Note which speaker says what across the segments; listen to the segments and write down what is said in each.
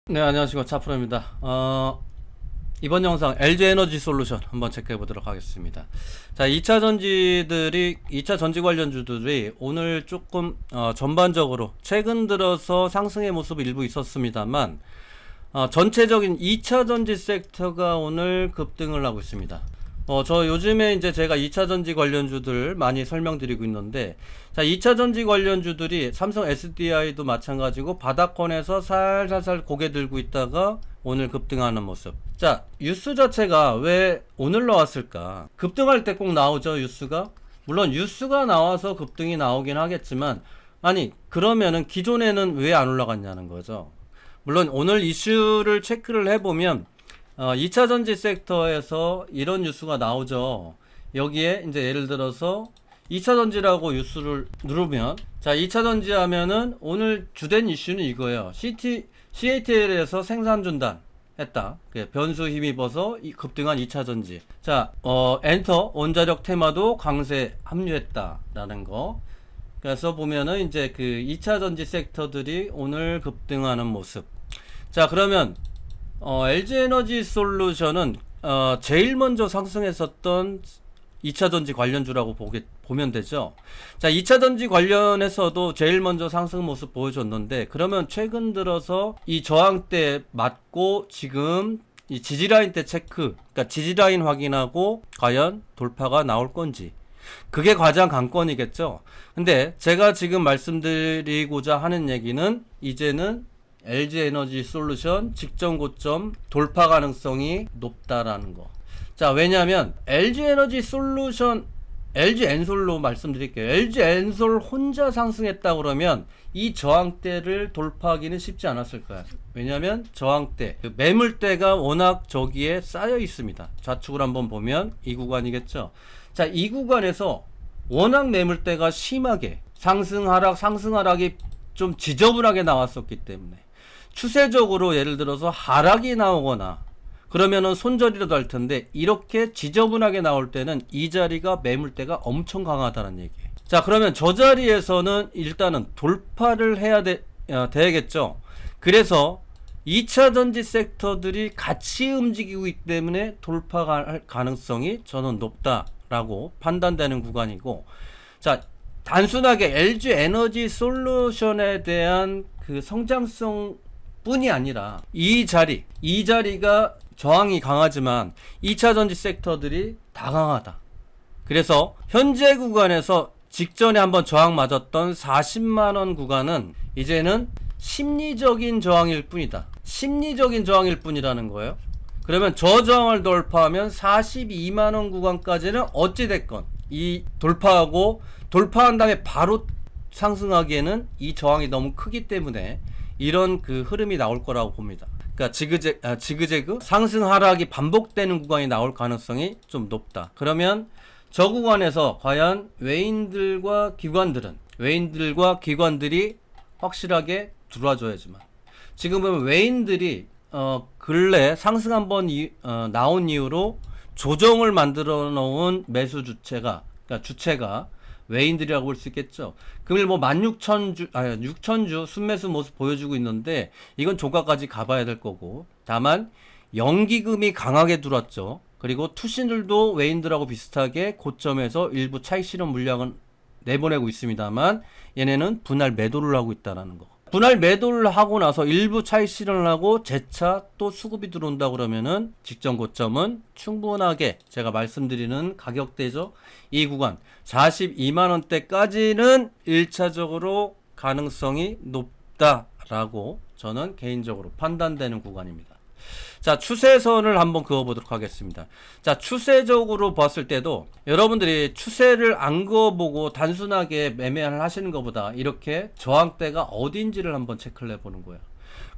Speaker 1: 네, 안녕하십니까. 차프로입니다. 이번 영상 LG 에너지 솔루션 한번 체크해 보도록 하겠습니다. 자, 2차 전지 관련주들이 오늘 조금 전반적으로 최근 들어서 상승의 모습이 일부 있었습니다만 전체적인 2차 전지 섹터가 오늘 급등을 하고 있습니다. 저 요즘에 이제 제가 2차 전지 관련주들 많이 설명드리고 있는데, 자, 2차 전지 관련주들이 삼성 SDI도 마찬가지고 바닥권에서 살살살 고개 들고 있다가 오늘 급등하는 모습. 자, 뉴스 자체가 왜 오늘 나왔을까? 급등할 때 꼭 나오죠, 뉴스가? 물론 뉴스가 나와서 급등이 나오긴 하겠지만, 아니, 그러면은 기존에는 왜 안 올라갔냐는 거죠. 물론 오늘 이슈를 체크를 해보면 2차 전지 섹터에서 이런 뉴스가 나오죠. 여기에 이제 예를 들어서 2차 전지라고 뉴스를 누르면, 자, 2차 전지 하면은 오늘 주된 이슈는 이거예요. CATL에서 생산 중단 했다. 변수 힘입어서 급등한 2차 전지. 자, 엔터 원자력 테마도 강세 합류했다라는 거. 그래서 보면은 이제 그 2차 전지 섹터들이 오늘 급등하는 모습. 자, 그러면 LG 에너지 솔루션은 제일 먼저 상승했었던 2차 전지 관련주라고 보면 되죠. 자, 2차 전지 관련해서도 제일 먼저 상승 모습 보여줬는데, 그러면 최근 들어서 이 저항대 맞고 지금 이 지지라인 때 체크, 그러니까 지지라인 확인하고 과연 돌파가 나올 건지, 그게 가장 관건이겠죠. 근데 제가 지금 말씀드리고자 하는 얘기는 이제는 LG 에너지 솔루션 직전 고점 돌파 가능성이 높다라는 거. 자, 왜냐하면 LG 에너지 솔루션, LG 엔솔로 말씀드릴게요. LG 엔솔 혼자 상승했다 그러면 이 저항대를 돌파하기는 쉽지 않았을 거야. 왜냐하면 저항대, 매물대가 워낙 저기에 쌓여 있습니다. 좌측으로 한번 보면 이 구간이겠죠. 자, 이 구간에서 워낙 매물대가 심하게 상승 하락이 좀 지저분하게 나왔었기 때문에, 추세적으로 예를 들어서 하락이 나오거나 그러면은 손절이라도 할 텐데, 이렇게 지저분하게 나올 때는 이 자리가 매물대가 엄청 강하다는 얘기예요. 자, 그러면 저 자리에서는 일단은 돌파를 해야 되겠죠. 그래서 2차 전지 섹터들이 같이 움직이고 있기 때문에 돌파할 가능성이 저는 높다라고 판단되는 구간이고, 자, 단순하게 LG 에너지 솔루션에 대한 그 성장성 뿐이 아니라 이 자리가 저항이 강하지만 2차 전지 섹터들이 다 강하다. 그래서 현재 구간에서 직전에 한번 저항 맞았던 40만원 구간은 이제는 심리적인 저항일 뿐이다. 심리적인 저항일 뿐이라는 거예요. 그러면 저 저항을 돌파하면 42만원 구간까지는 어찌됐건 이 돌파한 다음에 바로 상승하기에는 이 저항이 너무 크기 때문에 이런 그 흐름이 나올 거라고 봅니다. 그러니까 지그재그 상승 하락이 반복되는 구간이 나올 가능성이 좀 높다. 그러면 저 구간에서 과연 외인들과 기관들이 확실하게 들어와줘야지만, 지금 보면 외인들이 근래 상승 한번 나온 이후로 조정을 만들어 놓은 매수 주체가 외인들이라고 볼 수 있겠죠. 금일 뭐 6,000주 순매수 모습 보여주고 있는데, 이건 조가까지 가봐야 될 거고, 다만 연기금이 강하게 들어왔죠. 그리고 투신들도 외인들하고 비슷하게 고점에서 일부 차익 실현 물량은 내보내고 있습니다만, 얘네는 분할 매도를 하고 있다는 거. 분할 매도를 하고 나서 일부 차익 실현을 하고 재차 또 수급이 들어온다 그러면은 직전 고점은 충분하게 제가 말씀드리는 가격대죠. 이 구간 42만원대까지는 1차적으로 가능성이 높다라고 저는 개인적으로 판단되는 구간입니다. 자, 추세선을 한번 그어보도록 하겠습니다. 자, 추세적으로 봤을 때도 여러분들이 추세를 안 그어보고 단순하게 매매를 하시는 것보다 이렇게 저항대가 어딘지를 한번 체크를 해보는 거예요.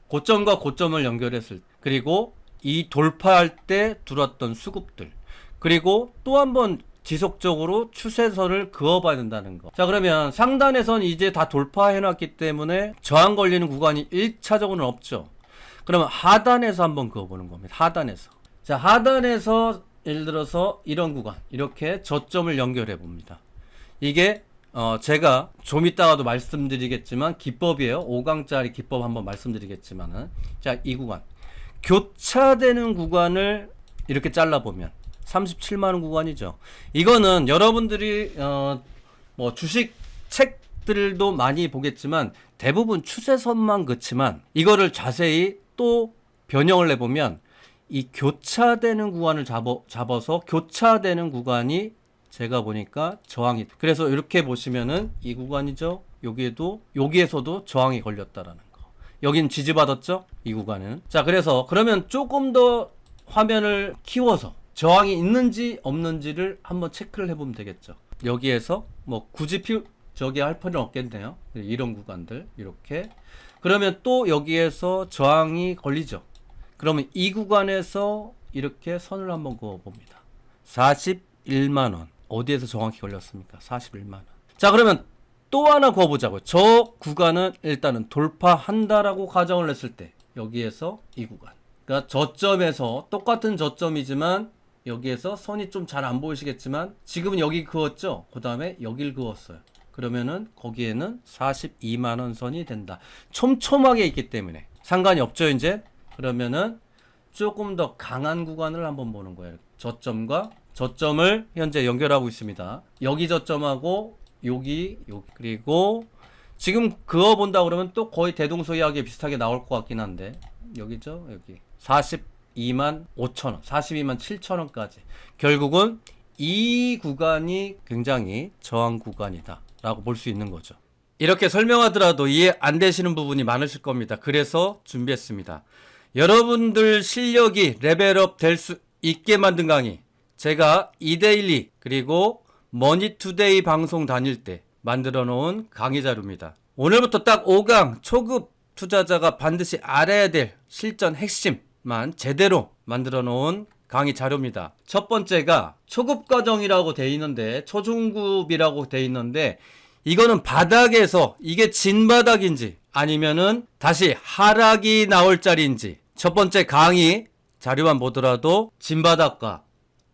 Speaker 1: 고점과 고점을 연결했을 때, 그리고 이 돌파할 때 들어왔던 수급들, 그리고 또 한번 지속적으로 추세선을 그어봐야 된다는 거. 자, 그러면 상단에선 이제 다 돌파해놨기 때문에 저항 걸리는 구간이 1차적으로는 없죠. 그러면 하단에서 한번 그어보는 겁니다. 하단에서. 자, 하단에서 예를 들어서 이런 구간, 이렇게 저점을 연결해 봅니다. 이게 제가 좀 이따가도 말씀드리겠지만 기법이에요. 5강짜리 기법 한번 말씀드리겠지만은, 자, 이 구간 교차되는 구간을 이렇게 잘라보면 37만원 구간이죠. 이거는 여러분들이 뭐 주식 책들도 많이 보겠지만 대부분 추세선만 그치만, 이거를 자세히 또 변형을 해보면 이 교차되는 구간을 잡아서 교차되는 구간이 제가 보니까 저항이, 그래서 이렇게 보시면은 이 구간이죠. 여기에서도 저항이 걸렸다라는 거. 여긴 지지받았죠, 이 구간은. 자, 그래서 그러면 조금 더 화면을 키워서 저항이 있는지 없는지를 한번 체크를 해보면 되겠죠. 여기에서 뭐 굳이 저기 할 필요는 없겠네요. 이런 구간들 이렇게. 그러면 또 여기에서 저항이 걸리죠. 그러면 이 구간에서 이렇게 선을 한번 그어봅니다. 41만원. 어디에서 정확히 걸렸습니까? 41만원. 자, 그러면 또 하나 그어보자고요. 저 구간은 일단은 돌파한다라고 가정을 했을 때, 여기에서 이 구간. 그러니까 저점에서 똑같은 저점이지만 여기에서 선이 좀 잘 안 보이시겠지만 지금은 여기 그었죠? 그 다음에 여길 그었어요. 그러면은 거기에는 42만원 선이 된다. 촘촘하게 있기 때문에 상관이 없죠, 이제. 그러면은 조금 더 강한 구간을 한번 보는 거예요. 저점과 저점을 현재 연결하고 있습니다. 여기 저점하고 여기 그리고 지금 그어본다 그러면 또 거의 대동소이하게 비슷하게 나올 것 같긴 한데, 여기죠, 여기 42만 5천원, 42만 7천원까지. 결국은 이 구간이 굉장히 저항 구간이다 라고 볼 수 있는 거죠. 이렇게 설명하더라도 이해 안 되시는 부분이 많으실 겁니다. 그래서 준비했습니다. 여러분들 실력이 레벨업 될 수 있게 만든 강의, 제가 이데일리 그리고 머니투데이 방송 다닐 때 만들어 놓은 강의 자료입니다. 오늘부터 딱 5강 초급 투자자가 반드시 알아야 될 실전 핵심만 제대로 만들어 놓은 강의 자료입니다. 첫 번째가 초급 과정이라고 돼 있는데, 초중급이라고 돼 있는데, 이거는 바닥에서 이게 진바닥인지 아니면은 다시 하락이 나올 자리인지, 첫 번째 강의 자료만 보더라도 진바닥과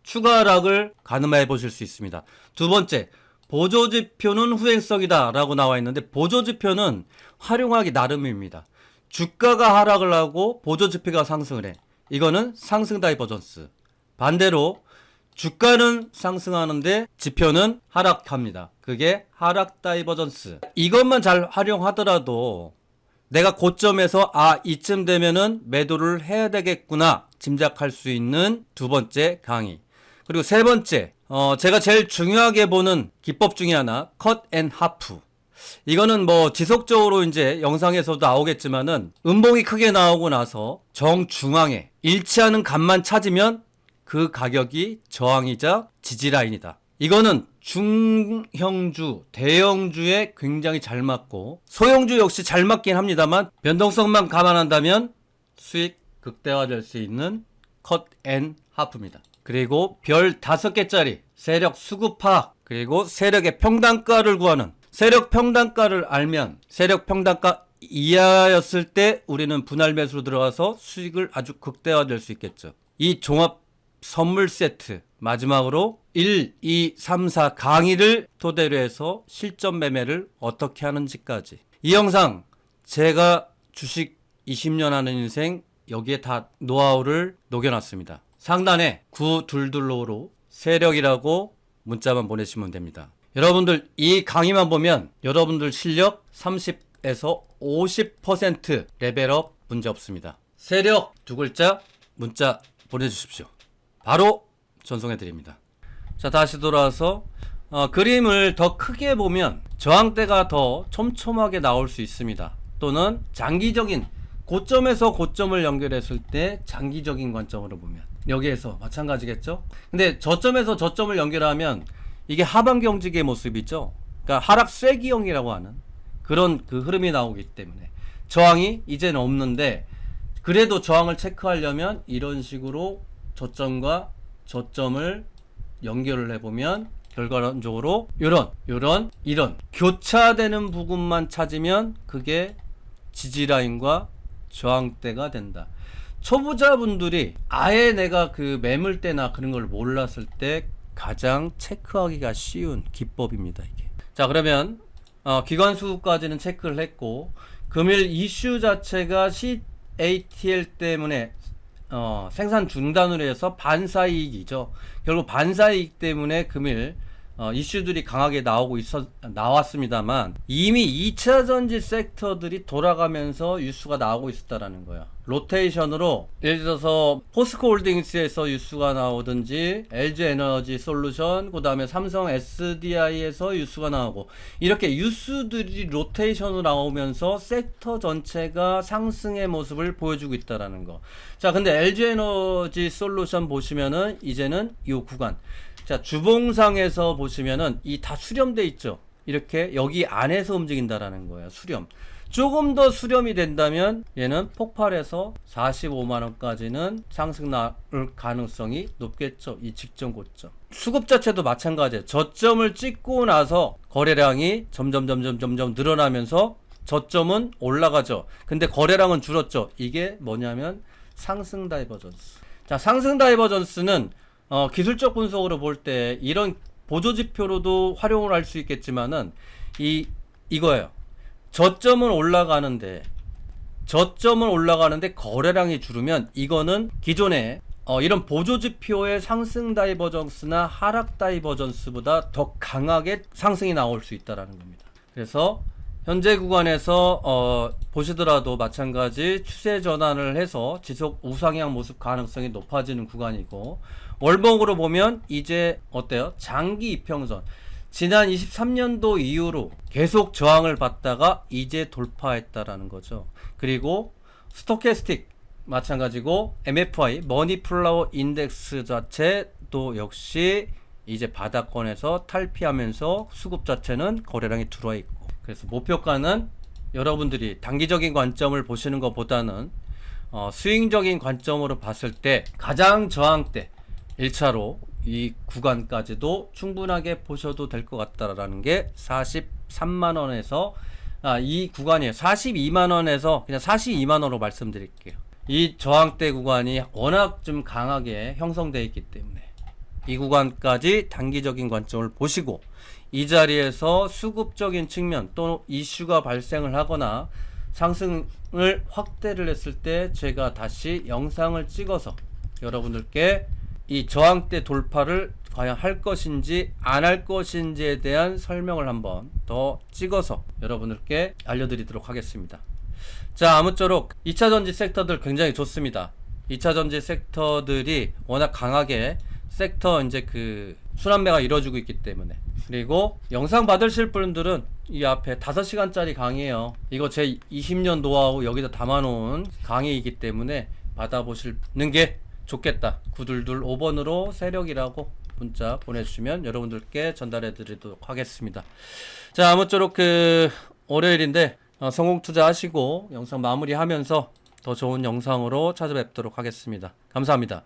Speaker 1: 추가 하락을 가늠해 보실 수 있습니다. 두 번째, 보조지표는 후행성이다 라고 나와 있는데, 보조지표는 활용하기 나름입니다. 주가가 하락을 하고 보조지표가 상승을 해. 이거는 상승 다이버전스. 반대로 주가는 상승하는데 지표는 하락합니다. 그게 하락 다이버전스. 이것만 잘 활용하더라도 내가 고점에서 이쯤 되면은 매도를 해야 되겠구나 짐작할 수 있는 두 번째 강의. 그리고 세 번째, 제가 제일 중요하게 보는 기법 중에 하나, 컷 앤 하프. 이거는 뭐 지속적으로 이제 영상에서도 나오겠지만은, 음봉이 크게 나오고 나서 정중앙에 일치하는 값만 찾으면 그 가격이 저항이자 지지라인이다. 이거는 중형주, 대형주에 굉장히 잘 맞고, 소형주 역시 잘 맞긴 합니다만 변동성만 감안한다면 수익 극대화될 수 있는 컷 앤 하프입니다. 그리고 별 5개짜리 세력 수급 파악, 그리고 세력의 평단가를 구하는, 세력 평단가를 알면 세력 평단가 이하였을 때 우리는 분할 매수로 들어가서 수익을 아주 극대화될 수 있겠죠. 이 종합 선물 세트, 마지막으로 1, 2, 3, 4 강의를 토대로 해서 실전 매매를 어떻게 하는지까지. 이 영상 제가 주식 20년 하는 인생 여기에 다 노하우를 녹여놨습니다. 상단에 922로 세력이라고 문자만 보내시면 됩니다. 여러분들 이 강의만 보면 여러분들 실력 30에서 50% 레벨업 문제 없습니다. 세력 두 글자 문자 보내주십시오. 바로 전송해 드립니다. 자, 다시 돌아와서 그림을 더 크게 보면 저항대가 더 촘촘하게 나올 수 있습니다. 또는 장기적인 고점에서 고점을 연결했을 때 장기적인 관점으로 보면 여기에서 마찬가지겠죠. 근데 저점에서 저점을 연결하면 이게 하반 경직의 모습이죠. 그러니까 하락 쐐기형이라고 하는 그런 그 흐름이 나오기 때문에 저항이 이제는 없는데, 그래도 저항을 체크하려면 이런 식으로 저점과 저점을 연결을 해보면 결과론적으로 이런 교차되는 부분만 찾으면 그게 지지라인과 저항대가 된다. 초보자분들이 아예 내가 그 매물대나 그런 걸 몰랐을 때 가장 체크하기가 쉬운 기법입니다, 이게. 자, 그러면 기관수까지는 체크를 했고, 금일 이슈 자체가 CATL 때문에 생산 중단으로 해서 반사이익이죠. 결국 반사이익 때문에 금일 이슈들이 강하게 나왔습니다만, 이미 2차 전지 섹터들이 돌아가면서 뉴스가 나오고 있었다라는 거야. 로테이션으로 예를 들어서 포스코 홀딩스에서 뉴스가 나오든지, LG 에너지 솔루션, 그 다음에 삼성 SDI에서 뉴스가 나오고, 이렇게 뉴스들이 로테이션으로 나오면서 섹터 전체가 상승의 모습을 보여주고 있다라는 거. 자, 근데 LG 에너지 솔루션 보시면은 이제는 이 구간, 자, 주봉상에서 보시면은 이 다 수렴돼 있죠. 이렇게 여기 안에서 움직인다라는 거예요. 수렴. 조금 더 수렴이 된다면 얘는 폭발해서 45만원까지는 상승 나올 가능성이 높겠죠. 이 직전 고점. 수급 자체도 마찬가지예요. 저점을 찍고 나서 거래량이 점점 늘어나면서 저점은 올라가죠. 근데 거래량은 줄었죠. 이게 뭐냐면 상승 다이버전스. 자, 상승 다이버전스는 기술적 분석으로 볼 때 이런 보조지표로도 활용을 할 수 있겠지만은 이거예요. 저점은 올라가는데 거래량이 줄으면 이거는 기존에 이런 보조지표의 상승 다이버전스나 하락 다이버전스보다 더 강하게 상승이 나올 수 있다라는 겁니다. 그래서 현재 구간에서 보시더라도 마찬가지 추세 전환을 해서 지속 우상향 모습 가능성이 높아지는 구간이고, 월봉으로 보면 이제 어때요? 장기 이평선, 지난 23년도 이후로 계속 저항을 받다가 이제 돌파했다라는 거죠. 그리고 스토캐스틱 마찬가지고, MFI 머니플라워 인덱스 자체도 역시 이제 바닥권에서 탈피하면서 수급 자체는 거래량이 들어와 있고, 그래서 목표가는 여러분들이 단기적인 관점을 보시는 것보다는 스윙적인 관점으로 봤을 때 가장 저항대 1차로 이 구간까지도 충분하게 보셔도 될 것 같다라는 게 43만원에서 이 구간이에요. 42만원에서 그냥 42만원으로 말씀드릴게요. 이 저항대 구간이 워낙 좀 강하게 형성되어 있기 때문에 이 구간까지 단기적인 관점을 보시고, 이 자리에서 수급적인 측면 또 이슈가 발생을 하거나 상승을 확대를 했을 때 제가 다시 영상을 찍어서 여러분들께 이 저항대 돌파를 과연 할 것인지 안 할 것인지에 대한 설명을 한번 더 찍어서 여러분들께 알려드리도록 하겠습니다. 자, 아무쪼록 2차 전지 섹터들 굉장히 좋습니다. 2차 전지 섹터들이 워낙 강하게 섹터 이제 그 순환매가 이루어지고 있기 때문에, 그리고 영상 받으실 분들은 이 앞에 5시간짜리 강의예요. 이거 제 20년 노하우 여기다 담아놓은 강의이기 때문에 받아보시는 게 좋겠다. 9225번으로 세력이라고 문자 보내주시면 여러분들께 전달해 드리도록 하겠습니다. 자, 아무쪼록 월요일인데 성공 투자하시고 영상 마무리하면서 더 좋은 영상으로 찾아뵙도록 하겠습니다. 감사합니다.